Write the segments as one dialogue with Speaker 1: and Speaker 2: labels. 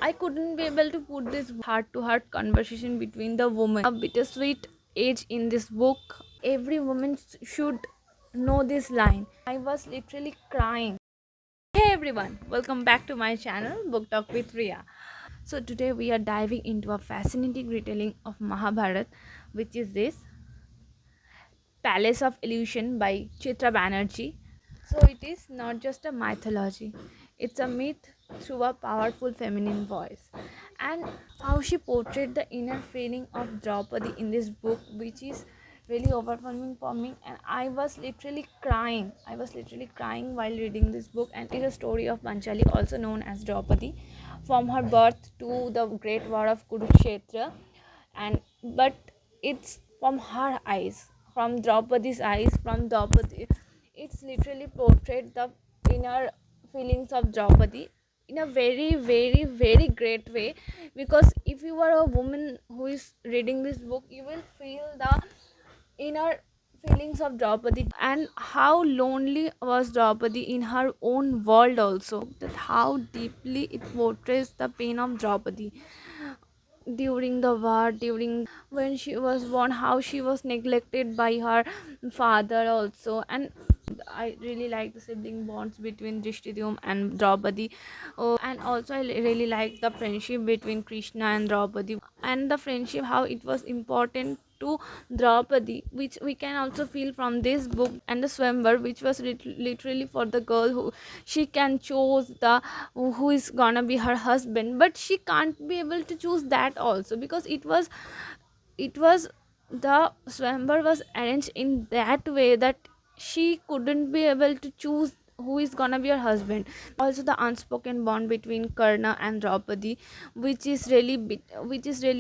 Speaker 1: I couldn't be able to put this heart to heart conversation between the woman. A bittersweet age in this book. Every woman should know this line. I was literally crying. Hey everyone, welcome back to my channel Booktalk with Riya. So today we are diving into a fascinating retelling of Mahabharata, which is this Palace of Illusion by Chitra Banerjee. So it is not just a mythology, it's a myth through a powerful feminine voice. And how she portrayed the inner feeling of Draupadi in this book, which is really overwhelming for me, and I was literally crying. I was literally crying while reading this book. And it is a story of Panchali, also known as Draupadi, from her birth to the great war of Kurukshetra. And but it's from her eyes, from Draupadi's eyes, from Draupadi. It's literally portrayed the inner feelings of Draupadi in a very, very, very great way. Because if you are a woman who is reading this book, you will feel the inner feelings of Draupadi, and how lonely was Draupadi in her own world also. That how deeply it portrays the pain of Draupadi during the war, during when she was born, how she was neglected by her father also. And I really like the sibling bonds between Drishtidyum and Draupadi. And also I really like the friendship between Krishna and Draupadi, and the friendship how it was important to Draupadi, which we can also feel from this book. And the swamber, which was literally for the girl who she can choose the who is gonna be her husband, but she can't be able to choose that also, because it was the swamber was arranged in that way that she couldn't be able to choose who is gonna be her husband. Also the unspoken bond between Karna and Draupadi, which is really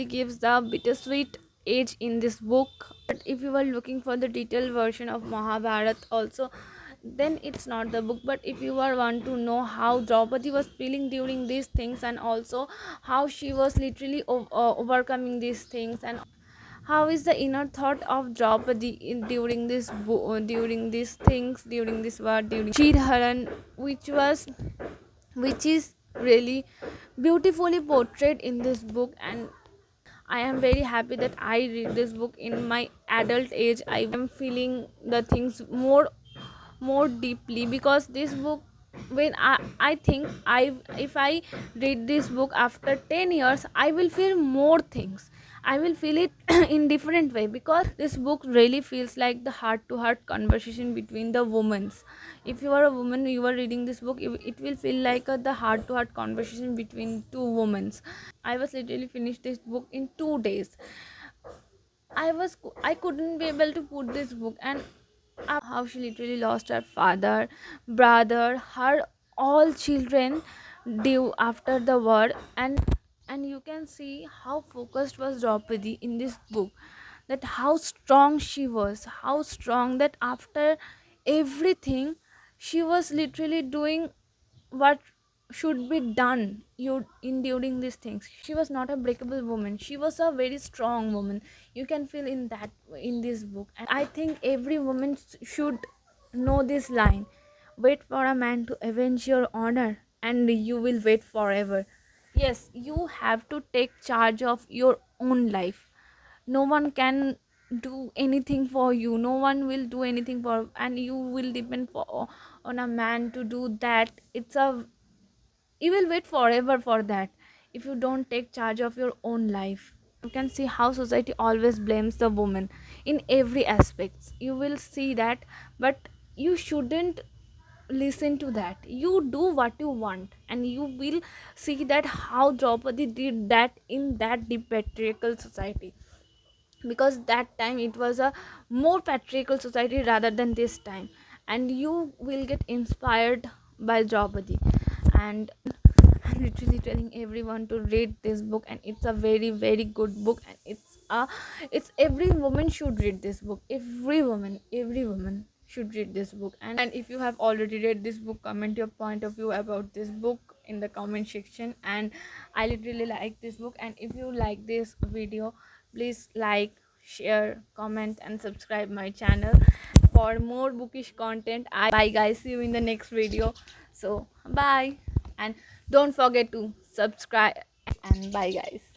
Speaker 1: gives the bittersweet age in this book. But if you are looking for the detailed version of Mahabharata also, then it's not the book. But if you are want to know how Draupadi was feeling during these things, and also how she was literally overcoming these things, and how is the inner thought of Draupadi during during these things, during this war, during Shidharan, which is really beautifully portrayed in this book. And I am very happy that I read this book in my adult age. I am feeling the things more deeply, because this book, when I think if I read this book after 10 years, I will feel more things. I will feel it in different way, because this book really feels like the heart to heart conversation between the women. If you are a woman, you are reading this book, it will feel like the heart to heart conversation between two women. I was literally finished this book in 2 days. I couldn't be able to put this book. And how she literally lost her father, brother, her all children due after the war. And you can see how focused was Draupadi in this book, that how strong she was, how strong that after everything she was literally doing what should be done you in during these things. She was not a breakable woman, she was a very strong woman. You can feel in that in this book. And I think every woman should know this line: wait for a man to avenge your honor, and you will wait forever. Yes, you have to take charge of your own life. No one can do anything for you, no one will do anything for, and you will depend on a man to do that. You will wait forever for that if you don't take charge of your own life. You can see how society always blames the woman in every aspect. You will see that, but you shouldn't listen to that. You do what you want, and you will see that how Draupadi did that in that deep patriarchal society, because that time it was a more patriarchal society rather than this time. And you will get inspired by Draupadi. And I'm literally telling everyone to read this book, and it's a very, very good book. And it's every woman should read this book. Every woman should read this book. And if you have already read this book, comment your point of view about this book in the comment section. And I literally like this book. And if you like this video, please like, share, comment, and subscribe my channel for more bookish content. Bye guys, see you in the next video. So bye, and don't forget to subscribe, and bye, guys.